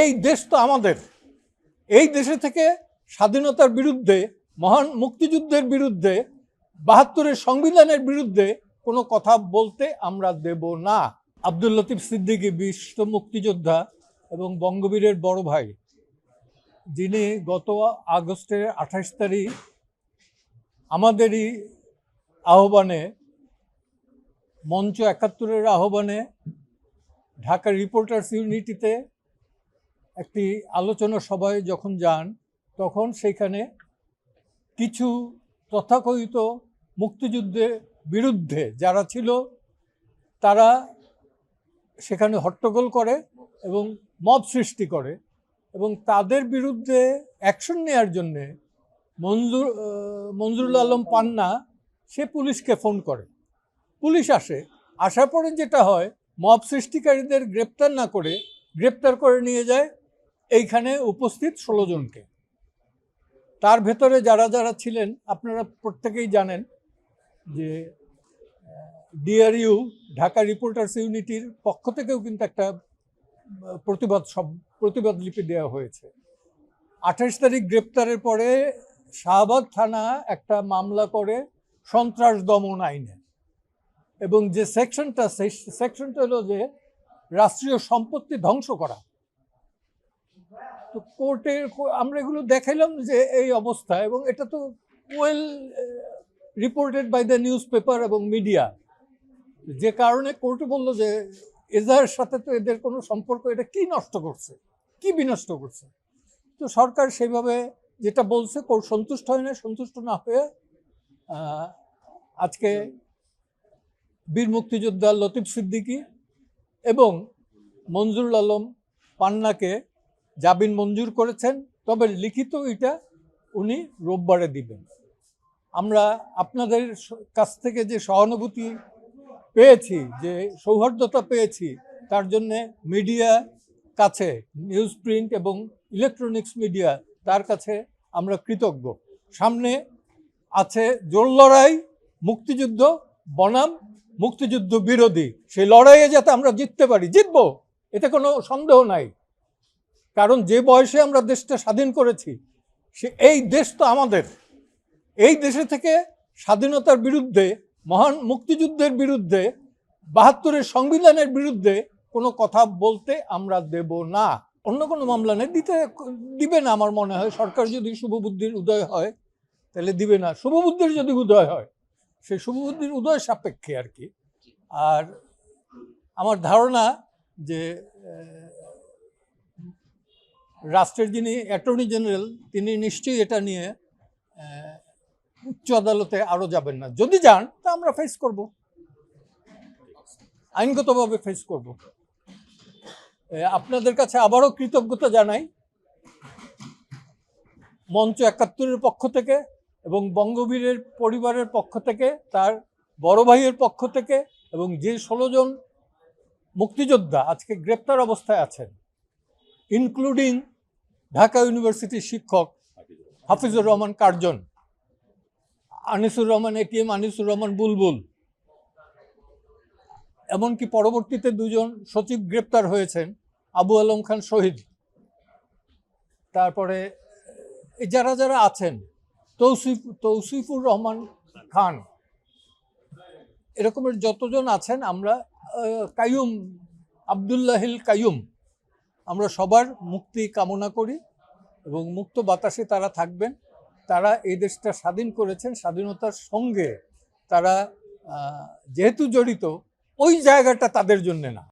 এই দেশ তো আমাদের। এই দেশে থেকে স্বাধীনতার বিরুদ্ধে, মহান মুক্তিযুদ্ধের বিরুদ্ধে, ৭২-এর সংবিধানের বিরুদ্ধে কোনো কথা বলতে আমরা দেব না। আব্দুল লতিফ সিদ্দিকী বিশ্ব মুক্তিযোদ্ধা এবং বঙ্গবীরের বড় ভাই, যিনি গত আগস্টের ২৮ তারিখ আমাদেরই আহ্বানে, মঞ্চ ৭১-এর আহ্বানে ঢাকা রিপোর্টার্স ইউনিটিতে একটি আলোচনা সভায় যখন যান, তখন সেইখানে কিছু তথাকথিত মুক্তিযুদ্ধের বিরুদ্ধে যারা ছিল তারা সেখানে হট্টগোল করে এবং মব সৃষ্টি করে, এবং তাদের বিরুদ্ধে অ্যাকশন নেওয়ার জন্যে মঞ্জুরুল আলম পান্না সে পুলিশকে ফোন করে। পুলিশ আসার পরে যেটা হয়, মব সৃষ্টিকারীদের গ্রেপ্তার না করে গ্রেপ্তার করে নিয়ে যায় এইখানে উপস্থিত ১৬ জনকে। তার ভেতরে যারা যারা ছিলেন আপনারা প্রত্যেকেই জানেন যে ডিআরইউ ঢাকা রিপোর্টার্স ইউনিটির পক্ষ থেকেও কিন্তু একটা প্রতিবাদ লিপি দেওয়া হয়েছে। ২৮ তারিখ গ্রেপ্তারের পরে শাহবাগ থানা একটা মামলা করে সন্ত্রাস দমন আইনে, এবং যে সেকশনটা, সেই সেকশনটা হলো যে রাষ্ট্রীয় সম্পত্তি ধ্বংস করা। তো কোর্টে আমরা এগুলো দেখাইলাম যে এই অবস্থা, এবং এটা তো well reported by the newspaper এবং মিডিয়া, যে কারণে কোর্টে বললো যে এজাহারের সাথে তো এদের কোনো সম্পর্ক, এটা কি নষ্ট করছে, কি বিনষ্ট করছে। তো সরকার সেইভাবে যেটা বলছে কোর্ট সন্তুষ্ট হয় না। সন্তুষ্ট না হয়ে আজকে বীর মুক্তিযোদ্ধা লতিফ সিদ্দিকী এবং মঞ্জুরুল আলম পান্নাকে জামিন মঞ্জুর করেছেন, তবে লিখিত এটা উনি রোববারে দিবেন। আমরা আপনাদের কাছ থেকে যে সহানুভূতি পেয়েছি, যে সৌহার্দ্যতা পেয়েছি, তার জন্যে মিডিয়া কাছে, নিউজ প্রিন্ট এবং ইলেকট্রনিক্স মিডিয়া, তার কাছে আমরা কৃতজ্ঞ। সামনে আছে জোর লড়াই, মুক্তিযুদ্ধ বনাম মুক্তিযুদ্ধ বিরোধী। সেই লড়াইয়ে যাতে আমরা জিততে পারি, জিতবো, এতে কোনো সন্দেহ নাই। কারণ যে বয়সে আমরা দেশটা স্বাধীন করেছি, এই দেশ তো আমাদের। এই দেশে থেকে স্বাধীনতার বিরুদ্ধে, মহান মুক্তিযুদ্ধের বিরুদ্ধে, ৭২-এর সংবিধানের বিরুদ্ধে কোনো কথা বলতে আমরা দেব না। অন্য কোনো মামলা নেই, দিবে না আমার মনে হয়। সরকার যদি শুভবুদ্ধির উদয় হয় তাহলে দিবে না। শুভবুদ্ধির যদি উদয় হয়, সেই শুভবুদ্ধির উদয় সাপেক্ষে আর কি। আর আমার ধারণা যে রাষ্ট্রের যিনি অ্যাটর্নি জেনারেল, তিনি নিশ্চয়ই এটা নিয়ে উচ্চ আদালতে আরও যাবেন না। যদি যান তা আমরা ফেস করব, আইনগতভাবে ফেস করব। আপনাদের কাছে আবারও কৃতজ্ঞতা জানাই মঞ্চ ৭১-এর পক্ষ থেকে এবং বঙ্গবীরের পরিবারের পক্ষ থেকে, তার বড় ভাইয়ের পক্ষ থেকে, এবং যে ১৬ জন মুক্তিযোদ্ধা আজকে গ্রেপ্তার অবস্থায় আছেন, ইনক্লুডিং ঢাকা ইউনিভার্সিটির শিক্ষক হাফিজুর রহমান কার্জন, আনিসুর রহমান এটিএম, আনিসুর রহমান বুলবুল, এমনকি পরবর্তীতে ২ জন সচিব গ্রেপ্তার হয়েছেন, আবু আলম খান শহীদ, তারপরে যারা যারা আছেন, তৌসিফুর রহমান খান, এরকমের যতজন আছেন, আমরা কাইয়ুম, আবদুল্লাহিল কাইয়ুম, আমরা সবার মুক্তি কামনা করি এবং মুক্ত বাতাসে তারা থাকবেন। তারা এই দেশটা স্বাধীন করেছেন, স্বাধীনতার সঙ্গে তারা যেহেতু জড়িত, ওই জায়গাটা তাদের জন্যে না।